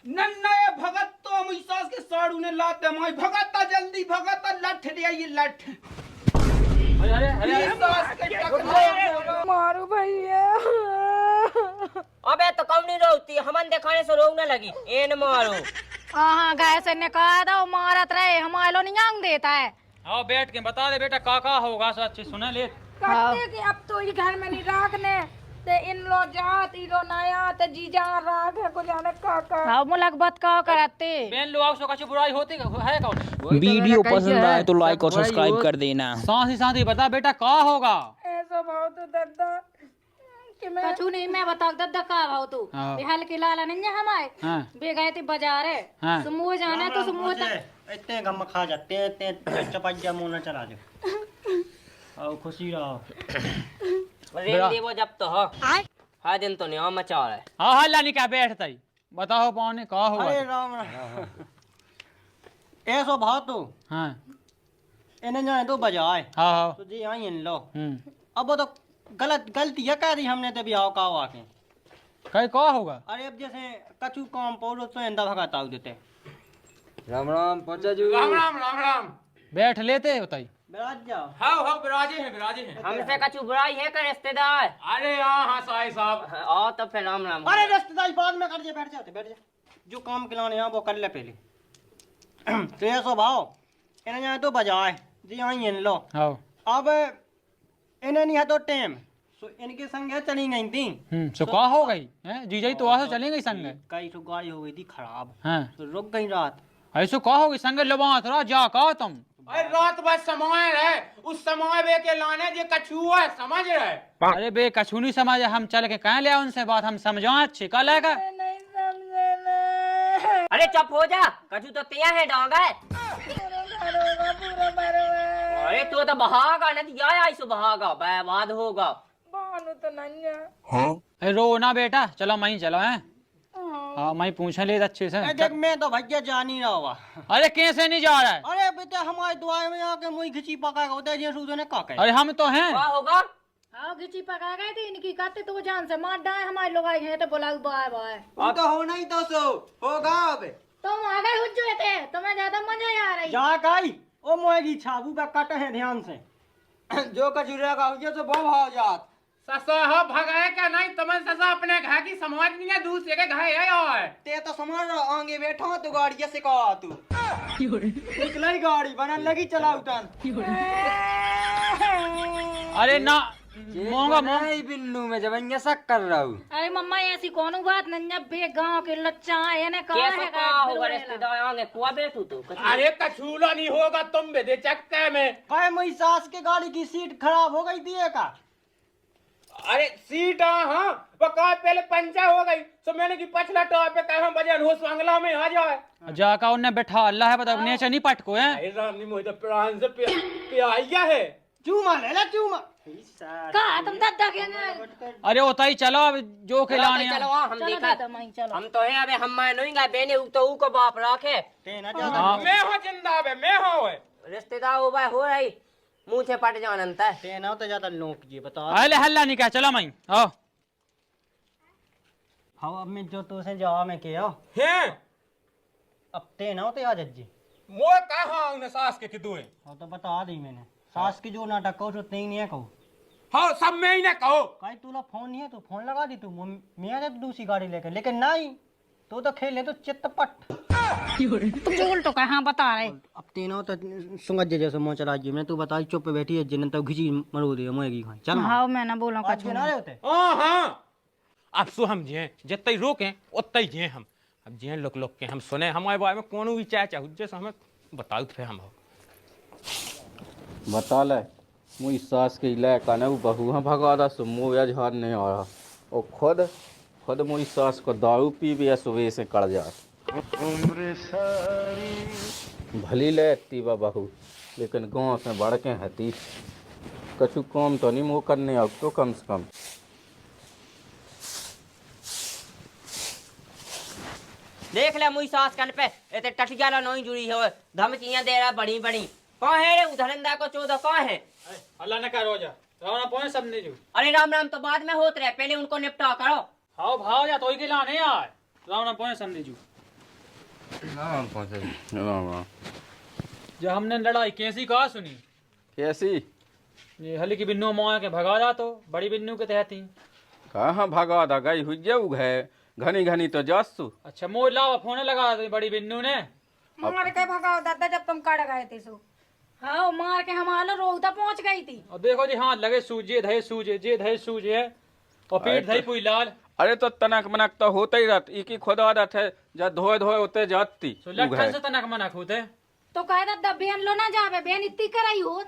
नन्ना भगत तो मुई सास के साड़ू ने लाते माई भगता जल्दी भगता लठ दे ये लठ। अरे अरे अरे मारू भैया। अबे तो कौन नहीं रोती, हमन दिखाने से रोने लगी। एन मारो हाँ गाय से ने कहा था वो मारत रहे हमारे लो नहीं आंग देता है। आओ बैठ के बता दे बेटा काका होगा सो अच्छी सुने ले। कहते कि अब तो ये घर में नहीं रखने ते इन लो जात इलो नया ते जीजा राग है को जाने काका। हाँ मुलक बात का करते। बेन लो आओ सो कछु बुराई होती है कौन। वीडियो पसंद आए तो लाइक और सब्सक्राइब कर देना। साथ ही बता बेटा का होगा। ऐसा भाव तो दद्दा कि मैं कछु नहीं मैं बता दद्दा का भाव तू बेहल के लाला नहीं है हमारे। बे गए थे बाजार है समूह जाना तो समूह इतने गम खा जाते हैं इतने चपाइया मुंह न चला दे। आओ खुशी रहो। रेल दे वो जब तो हो हाँ दिन तो नहीं हो मचा रहा है। हाँ हल्ला नहीं क्या बैठता ही बताओ पौने का होगा। अरे राम राम ऐसो भाव तो हाँ इन्हें जाए तो बजाए हाँ हाँ तो जी आई इन लो। अब वो तो गलती है कह दी हमने तो भी आओ का आके कहीं का होगा। अरे अब जैसे कछु काम पौड़ो तो इंदा भगाता हूँ देते। राम राम पचा जी। राम राम राम राम। बैठ लेते होता बैठ जाओ। हाँ बिराजे हैं। हमसे कछु बुराई है का रिश्तेदार। अरे हाँ साई साहब आओ तो फिर राम राम। अरे रिश्तेदारी बाद में कर दिए बैठ जा जो काम खिलाने हैं वो कर ले पहले। तो ये स्वभाव इन्हें जाए तो बजाए जी आई इन लो। अब इन्हें नहीं है तो टेम सो इनके संग चली गई थी। सो का हो गई है जीजा ही तो आ चली गई संग। कई तो गाड़ी हो गई थी खराब हाँ तो रुक गई रात। ऐसो का होगी संग लबा थोड़ा जा का तुम। अरे रात बस समय रहे उस समय बे के लाने जो कछुआ है समझ रहे। अरे बे कछु नहीं समझे हम चल के कह लिया उनसे बात हम समझा अच्छी का लेगा। नहीं समझे ना। अरे चुप हो जा कछु तो तिया है डांगा है। पूरा बरवा। अरे तू तो बहागा नहीं आया ऐसो बहागा बर्बाद होगा। बानु तो नन्या। अरे रो ना बेटा चलो मई चलो है। हाँ मैं पूछे ले अच्छे से। देख मैं तो भैया जा नहीं रहा हुआ। अरे कैसे नहीं जा रहा है। अरे बेटा हमारे दुआई में आके मुझे खिची पका होता है जैसे ने काका। अरे हम तो हैं। क्या होगा। हाँ खिची पका गए थे इनकी कहते तो वो जान से मार डाए हमारे लोग आए हैं तो बोला बाय बाय। अब तो होना ही तो सो होगा अब। तुम आ गए हुज्जे थे तुम्हें ज्यादा मजा आ रही। जा काई ओ मोएगी छाबू पे काटे हैं ध्यान से। जो कचुरिया का हुआ तो बहुत हो जात। ससा हो भगाए क्या नहीं तुम्हें ससा अपने घर की समझ नहीं है दूसरे के घर है और ते तो समझ आगे बैठा तो गाड़ी से कहा तू निकलाई गाड़ी बना लगी चलाऊ तन। अरे ना मोंगा नहीं बिन्नू में जब शक कर रहा हूँ। अरे मम्मा ऐसी कौन बात नहीं बे गांव के लच्चा है ने कहा कैसे है का होगा रिश्तेदार आगे कुआ बैठू तू। अरे कछूला नहीं होगा तुम बेदे चक्के में। काय मेरी सास के गाड़ी की सीट खराब हो गई थी का। अरे सीट हाँ पका पहले पंचर हो गई तो मैंने की पछला टॉप पे कहा बजे रोज बांग्ला में आ जाए। जाका उन्ने बैठा अल्लाह है बता नेचर नहीं पटको है। अरे राम नहीं मोहित प्राण से प्याया है। चूमा ले ले चूमा। का तुम दादा के। अरे होता ही चलो अब जो खिलाने चलो हम देखा चलो हम तो है अबे हम नहीं गए बेने तो ऊ को बाप रखे। मैं हो जिंदा बे मैं हो रिश्तेदार हो भाई हो रही मुंह से पट जान अंत है। तेना तो ज्यादा लोग जी बता। अरे हल्ला नहीं क्या चलो मई आओ। हाँ अब मैं जो तो से जावा में के आओ हैं अब तेना होते आ जज्जी वो कहा उन्हें सास के किदुए। हाँ तो बता दी मैंने सास की जो नाटक कहो तो नहीं है कहो। हाँ सब में ही ना कहो। काई तूला फोन नहीं है तो फोन लगा दी तू मैं आ दूसरी गाड़ी लेकर लेकिन नहीं तो खेले तो चित्तपट। तुम जो उल्टो कहा बता रहे। अब तेना तो सुंगत जैसे मुंह चला जी मैं तू बता चुप पे बैठी है जिन तब घिची मरो दे मोएगी खाई चल। हाँ मैं ना बोला आज ना रहे होते। हाँ अब सो हम जे जितने रोके उतने जे हम अब जे लोग के हम सुने हमारे बारे में कोनो भी चाहे जैसे हमें बताओ फिर हम बता ले मुझी सास के इलाका ने बहू भगा दा सो मुँह झाड़ नहीं आ रहा और खुद मुझी सास को दारू पी भी सुबह से कड़ जा भली लेती बा बहू लेकिन गाँव से बढ़ के हती कछु काम तो नहीं मुँह करने अब तो कम से कम। देख ले मुई सास कन पे एते टटिया ला नहीं जुड़ी है धमकियां दे रहा बड़ी बड़ी। कौन है रे उधरंदा को चौदह कौन है। अल्लाह ने करो जा रावण पहुंचे सब ने जो। अरे राम राम तो बाद में होत रहे पहले उनको निपटा करो। हाँ भाव जा तो ही के लाने यार रावण पहुंचे सब ने जो। राम। जो हमने लड़ाई कैसी कहा सुनी? कैसी? ये हली की बिन्नू मोया के भगा जा तो बड़ी बिन्नू के तहत ही। कहाँ भगा दा गई हुई है घनी घनी तो जासू। अच्छा मोह लावा फोन लगा दी बड़ी बिन्नू ने। मार के भगाओ दादा जब तुम कड़ गए थे सो। हाँ मार के हम आलो रोहता पहुंच गई थी। और देखो जी हाथ लगे सूजे धे सूजे जे धे सूजे है और पेट धई पुई लाल। अरे तो तनक मनक तो होता ही रहता एक ही खुदा रहता है जब धोए धोए होते जाती लट्ठन से तनक मनक होते तो कहे दादा बेन लो ना जावे बेन इतनी कराई हो।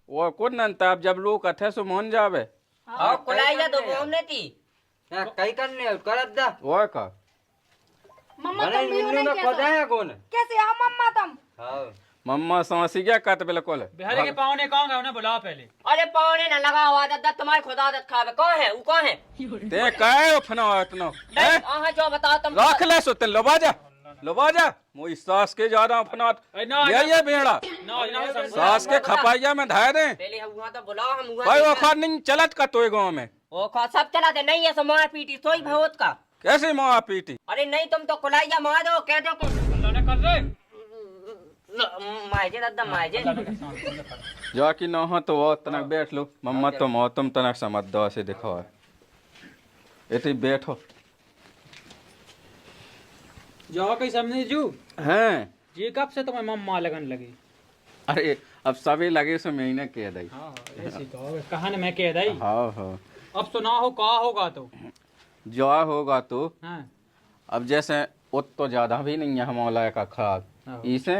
वो कौन नंता अब जब लोग कथे सो मोहन जावे और कुलाइया तो बोमने थी कई करने करत दा वो का मम्मा तुम भी नहीं कैसे कौन कैसे आओ मम्मा तुम। हां मम्मा सांसी क्या कहते बिल्कुल बिहारी के पाँव ने कहाँ गए उन्हें बुला पहले। अरे पौने न लगा हुआ दादा तुम्हारी खुदा दत खावे कौन है वो कौन है ते काहे उफना इतना नहीं आहा जो बताओ तुम रख ले सो ते लोबा जा मोई सास के ज्यादा उफना ये बेड़ा सास के खपाइया में धाय दे पहले हुआ तो बुलाओ हम हुआ भाई वो खा नहीं चलत का तोय गांव में वो खा सब चलाते नहीं है मार पीटी सोई भगवत का कैसे मां पीटी। अरे नहीं तुम तो कुलाइया मार दो कह दो कि कर रहे मायजे दादा मायजे जाकी न हो तो वो तनक बैठ लो मम्मा तो मो तुम तनक समझ दो से दिखाओ इतनी बैठो जाओ कहीं समझे जू हैं ये कब से तुम्हें मम्मा लगन लगी? अरे अब सभी लगे सो महीने कह दई। हाँ ऐसी कहो कहा न मैं कह दई। हाँ हाँ अब तो ना हो कहा होगा तो जो होगा तो हाँ अब जैसे उत तो ज्यादा भी नहीं है हमारा का खराब इसे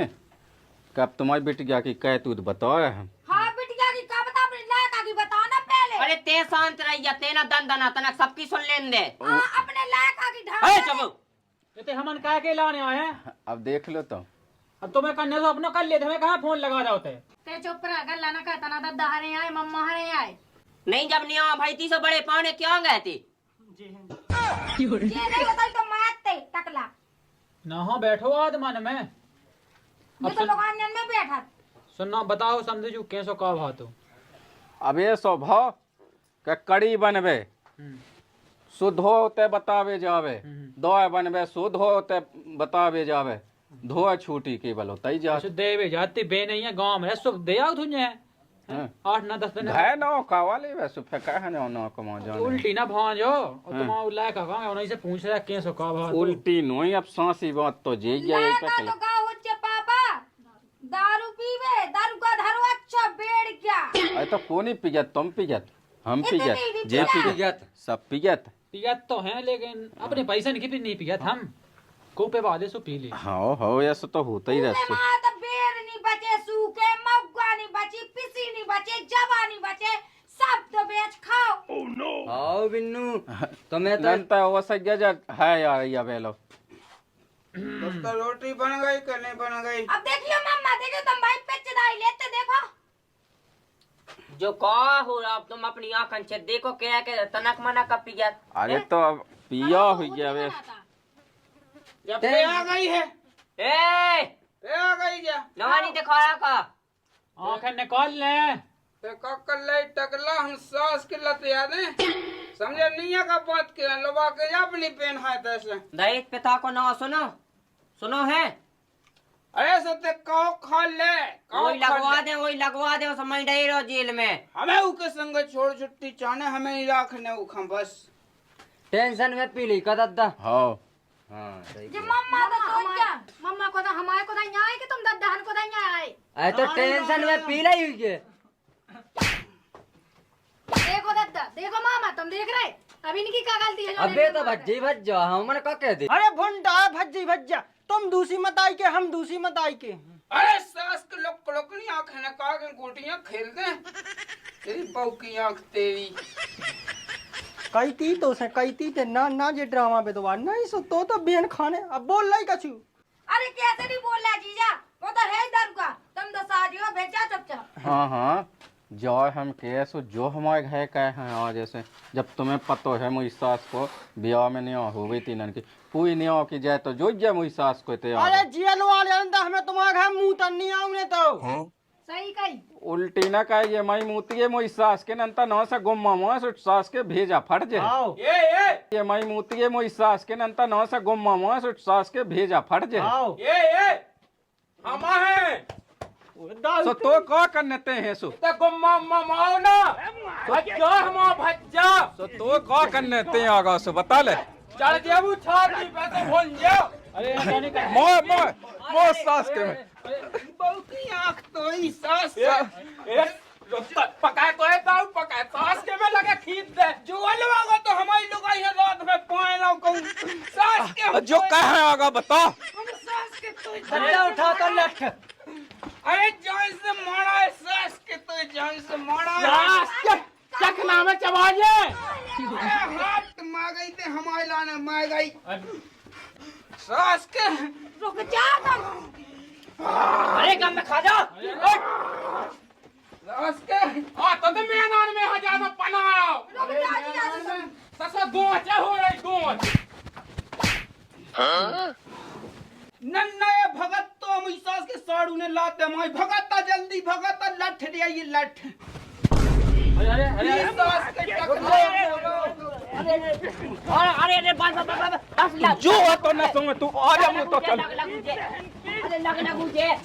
कब तुम्हारी बिटिया की कह तू बताओ हम। हाँ बिटिया की का बता अपने लायका की बताओ ना पहले। अरे ते शांत रहिया तेना दन दना तनक सबकी सुन लेन दे अपने लायका की ढाल। ए चुप ये हमन काय के लाने आए हैं? अब देख लो तो अब तुम्हें करने से अपना कर लेते हमें कहाँ फोन लगा रहे होते। ते चुप रह गल्ला ना कहता ना दादा हरे आए मम्मा हरे आए। नहीं जब नहीं आ भाई ती से बड़े पाने क्यों गए थे ये नहीं होता तो मारते टकला। ना हाँ बैठो आदमन में ये तो लोग आंगन में बैठा। सुनना बताओ समझू कैसो का बात हो। अब ये स्वभाव के कड़ी बनबे शुद्ध होते बतावे जावे दो बनबे शुद्ध होते बतावे जावे धोए छूटी केवल होता ही जा देवे जाती बे नहीं है गांव में सुख दे आओ तुझे 8-9-10 दिन है ना कावाले वैसे फेंका है ना ना कमा जाने उल्टी ना भांजो और तुम उल्ला का कहां उन्हीं से पूछ रहा कैसो का बात हो। उल्टी नहीं अब सांसी बात तो जे गया एक लायका तो का होचे पापा दारू पीवे दारू का धारो अच्छा बेड़ क्या। अरे तो कौन ही पिजत तुम पिजत हम पिजत जे पिजत सब पिजत पियत तो है लेकिन अपने पैसे नहीं पियत हम कोपे वाले सो पी ले। हाँ ऐसा तो होता ही रहता तो बेड़ नहीं बचे सूखे मौका नहीं बची पिसी नहीं बचे जवा नहीं बचे सब तो बेच खाओ। आओ बिन्नू तुम्हें तो जानता है वो सज्जा है यार ये बेलो तो रोटी बन गई कि नहीं बन गई। अब देखियो मम्मा देखियो तुम भाई पे चढ़ाई लेते देखो जो कहा हो अब तुम अपनी आंखन से देखो क्या के तनक मना का पिया। अरे तो अब पिया हो गया वे जब पे आ गई है ए पे आ गई क्या नवानी दिखा रहा का आंखें निकाल ले ते कक्कर लाई टकला हम सास के लत याद है समझे नहीं है का बात के लोबा के अपनी पेन है तैसे दहेज पिता को ना सुनो सुनो है अरे सत्य काओ खा ले वही लगवा दे समझ रही रहो जेल में हमें उके संग छोड़ छुट्टी चाहने हमें नहीं रखने उखम बस टेंशन में पी ली का दादा। हाँ जो मम्मा तो सोच जा मम्मा को तो हमारे को तो यहाँ आए कि तुम दद्दाहन को तो यहाँ आए। अरे तो टेंशन में पी ली हुई के देखो दद्दा देखो मामा तुम देख रहे अभी इनकी क्या गलती है। अबे तो भज्जी भज जा हमने का कह दी। अरे भुंडा भज्जी भज्जा तुम दूसरी मत आई के हम दूसरी मत आई के। अरे सास के लोग कड़कनी आंख है ना कहा के गोटियां खेल दे तेरी बहू की आंख तेरी कई ती तो से कई ती ते ना ना जे ड्रामा पे तो नहीं सो तो बेन खाने अब बोल लाई कछु। अरे कैसे नहीं बोल रहा जीजा वो तो है दर का तुम तो साजियो भेजा चुपचाप। हाँ जो हम कैसे जो हमारे घर का है और जैसे जब तुम्हें पता है मुझी सास को ब्याह में नहीं हो गई तीन की पूरी नहीं हो की जाए तो जो जाए मुझी सास को अरे जेल वाले अंदर हमें तुम्हारे घर मुंह तन नहीं आउने तो सही कही उल्टी ना कहे ये माई मूती है मोई सास के नंता नौ से गुम्मा मोए सो सास के भेजा फट जे आओ ये माई मूती है मोई सास के नंता नौ से गुम्मा मोए सो सास के भेजा फट जे आओ ये हमा है सो तो का करते हैं सो तो गुम्मा ममाओ ना भज्जा हमा भज्जा सो तो का करते हैं आगा सो बता ले चढ़ जेबू छाती पे तो भूल जाओ मोए सास के में बहुती आँख तो ही सास पकाए तो है दाऊ पकाए सास के में लगे खींच दे जो अलवागा तो हमारी लोग आई है रात में पाए ना कहूँ सास के जो कहे आगा बता हम सास के तो डंडा उठा कर लठ अरे जान से मारा है सास के तो जान से मारा है सास के चखना में चबाजे हाथ मार गई थे हमारे लाने मार गई सास के रुक जा अरे कम में खा जा सास के आ तो मैदान में हजार पना रुक जा ससा गोचा हो रही गोच नन्ना ये भगत तो हम इस सास के साड़ू ने लाते हमारी भगता जल्दी भगता लठ दिया ये लठ ये सास के टकरा अरे बस जो तो न सुन तू आ जा मुंह तो चल लगू जे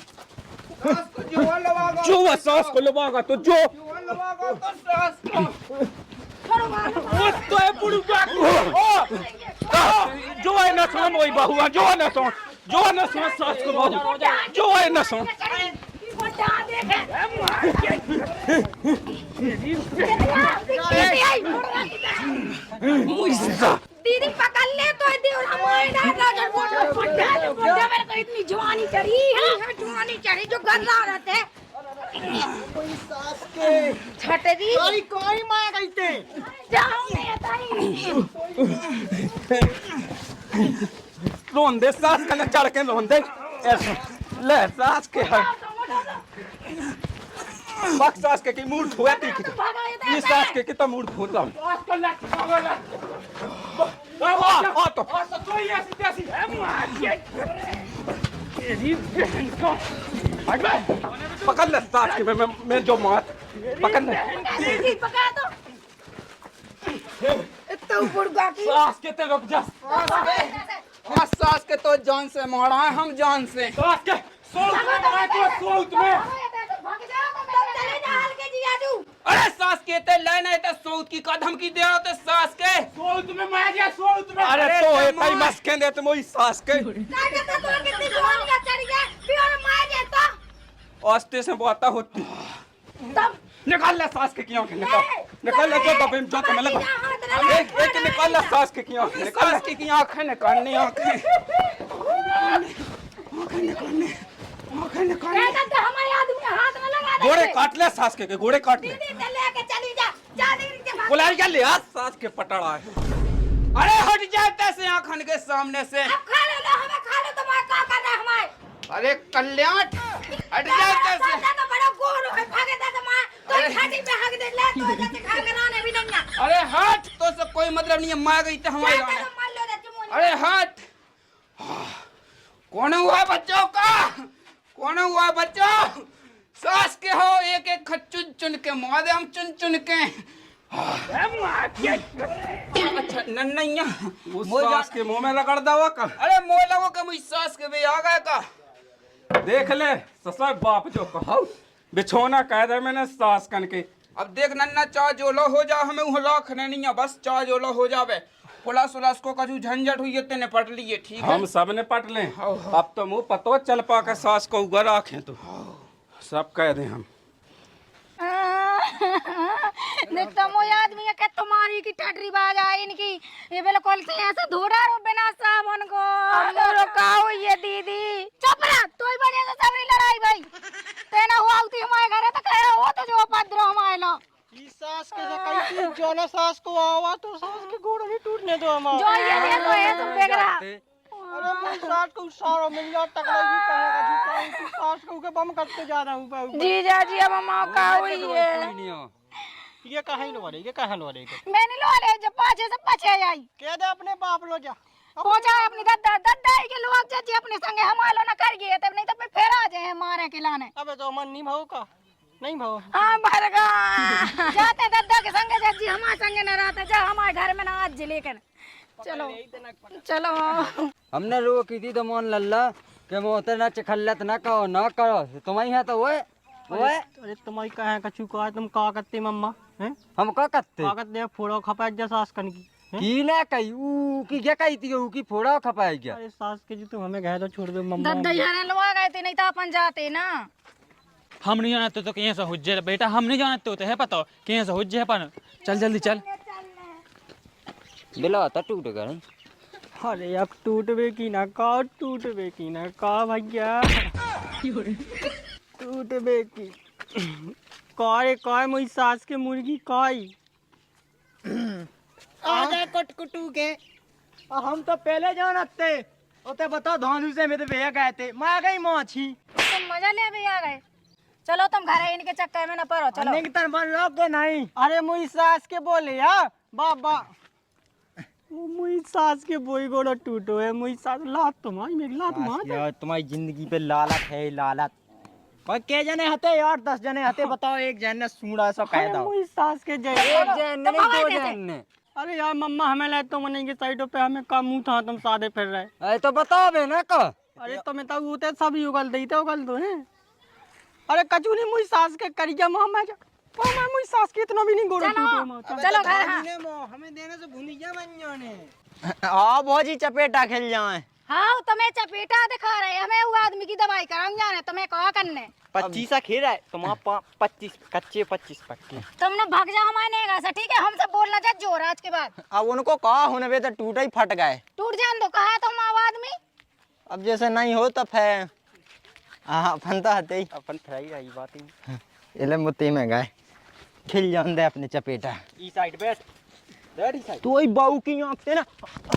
सास को जो अलवागा जो वो सास को लवागा तो जो जो अलवागा तो सास को तो है बुढ़ा जो है न सुन वही बहुआ जो है न सुन जो है न सुन सास को बहु जो है न सुन दीदी पकड़ ले तो देवर हमारे राजा मेरे को इतनी जवानी चढ़ी है जवानी चढ़ी जो गल्ला रहते कोई सास के छटरी कोई मार गई थे जाऊं नहीं ताई रोन दे सास का न चढ़ के रोन दे ऐसा ले सास के बक सास के की मूड हुआ थी कि ये सास के कितना मूड फूट रहा सास को लग पागल आ तो तो ये ऐसी पकड़ ले सास के मैं जो मार पकड़ ले दीदी पकड़ तो इतना बुढ़ा की सास के ते रुक जा हाँ सास के तो जान से मारा है हम जान से सास के सोच में चले जा हल्के जिया तू अरे सास के ते लेने ते सौत की कदम की दे रहा ते सास के सोच में मैं गया सोच में अरे तो है भाई मस्के दे तुम वही सास के क्या कहता तू कितनी जवानी का चढ़ गया फिर मार देता आस्ते से बात होती तब निकाल ले सास के किया निकाल ले जो दबे जो तो लगा एक निकाल ले सास के किया निकाल सास की आंखें निकालनी आंखें कहता हमारे आदमी हाथ में लगा दे घोड़े काट ले सास के घोड़े काट ले दीदी लेके चली जा दीदी के भाग बुलाई क्या ले आज सास के पटड़ा है अरे हट जाते से आंखन के सामने से अब खा ले लो हमें खा ले तो मैं क्या कर रहा हमारे अरे कल्याण हट जाते से तो बड़ा गोर है भागे तो मैं तो छाती पे हक दे ले तो जैसे खा के नाने भी नहीं आ अरे हट तो से कोई मतलब नहीं है मार गई तो हमारे गाने मान लो रे चुमुनी अरे हट कौन हुआ बच्चों का कौन हुआ बच्चों सास के हो एक एक चुन चुन के मार दे हम चुन चुन के अच्छा नन्नैया उस सास के मुंह में रगड़ दवा का अरे मोह लगो के मुझ सास के भी आ गए का देख ले ससुर बाप जो कहा बिछोना कह दे मैंने सास कन के अब देख नन्ना चाह जोलो हो जा हमें वो रखने नहीं है बस चाह जोलो हो जावे पुलिस उलास को कजू झंझट हुई है तेने पट लिए ठीक है हम सब ने पट ले अब तो मुंह पतो चल पा के सास को उगर आखे तो सब कह दे हम देखता मो आदमी है कि तुम्हारी की टटरी बाज आई इनकी ये बिल्कुल से ऐसे धोड़ा रो बिना साबुन को हमरो का हुई है दीदी चुप रह तू ही बने से सबरी लड़ाई भाई तेना हुआ उती हमारे घर तो कह हो तो जो पद्रो हमारे लो ई सास के सकल जो ना सास को आवा तो सास के गोड़ भी टूटने दो हमारा जो ये देखो ये तुम देख रहा अरे मैं सास को सारा मिल जा टकरा भी कहेगा झुकाई की सास को के बम करते जा रहा हूं जीजा जी अब मौका हुई है ये कहां लो रे ये कहां लो रे मैंने लो ले जब पाछे से पछे आई कह दे अपने बाप लो जा पहुंचा अपनी दद्दा दद्दा के लोग चाची अपने संगे हमारो न कर गए तब नहीं तो फिर आ जाए हमारे रहे खिलाने। अबे तो मन नहीं भाव का नहीं भाव। हाँ भरगा जाते दादा के संगे जज्जी हमारे संगे न रहते जा हमारे घर में ना आज जी लेकिन चलो चलो हमने रो की थी तो मोहन लल्ला के मोहते ना चखल्लत ना कहो ना करो तुम्हारी है तो वो अरे तुम्हारी कहे कछु का तुम का करते मम्मा हैं हम का करते का करते फोड़ो खपाए जा सास कन की की ना कही ऊ की क्या कही थी ऊ की फोड़ा खपाई गया। अरे सास के जो तुम हमें गए तो छोड़ दो मम्मा। दादा यहाँ लवा गए थे नहीं तो अपन जाते ना। हम नहीं जानते तो कहीं से हुज्जे बेटा, हम नहीं जानते होते है पता कहीं से हुज्जे अपन। चल जल्दी चल। बिला तो टूट गया। अरे अब टूटबे की ना का भैया टूटबे की काय मुई सास के मुर्गी काय आजा कटकुटू के हम तो पहले जानते ओते बता धानु से मेरे भैया गए थे मैं गई माछी तुम मजा ले भी आ गए। चलो तुम घर है इनके चक्कर में न पड़ो चलो। निकतर बन लोगे नहीं। अरे मुई सास के बोले यार बाबा वो मुई सास के बोई गोड़ा टूटो है मुई सास लात तुम्हारी मेरी लात मार यार तुम्हारी जिंदगी पे लालच है लालच। और के जने हते यार 10 जने हते बताओ एक जन ने सूड़ा सा कह दो मुई सास के जय एक जन नहीं दो जन ने। अरे यार मम्मा हमें ले तो मने के साइडों पे हमें का मुंह था तुम सादे फिर रहे। अरे तो बताओ बे ना का। अरे तो मैं तो उते सब उगल देते उगल दो हैं। अरे कचूनी मुई सास के करिया मामा मैं मुई सास के इतना भी नहीं गोड़ा टूटे मां। चलो घर हाँ। हमें देने से भूलिया बन जाने। हां भौजी चपेटा खेल जाए। हाँ तुम्हें चपेटा दिखा रहे हमें वो आदमी की दवाई कराऊं जाने तुम्हें कहा करने 25 खेल है तुम 25 कच्चे 25 पक्के। तुमने भाग जा हमारे नहीं गा ठीक है हमसे बोलना चाहिए जोर आज के बाद। अब उनको कहा होने पे तो टूटा ही फट गए। टूट जान दो कहा तुम आदमी। अब जैसे नहीं हो तो फिर हाँ अपन तो हते ही अपन फ्राई रही बात ही इले मुत्ती में गए खिल जान दे अपने चपेटा ई साइड बैठ रेडी साइड तू ही बाऊ की आंख से ना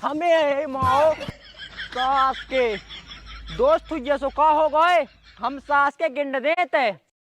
हमें माओ सास के दोस्त जैसो का हो गए हम सास के गिंड देते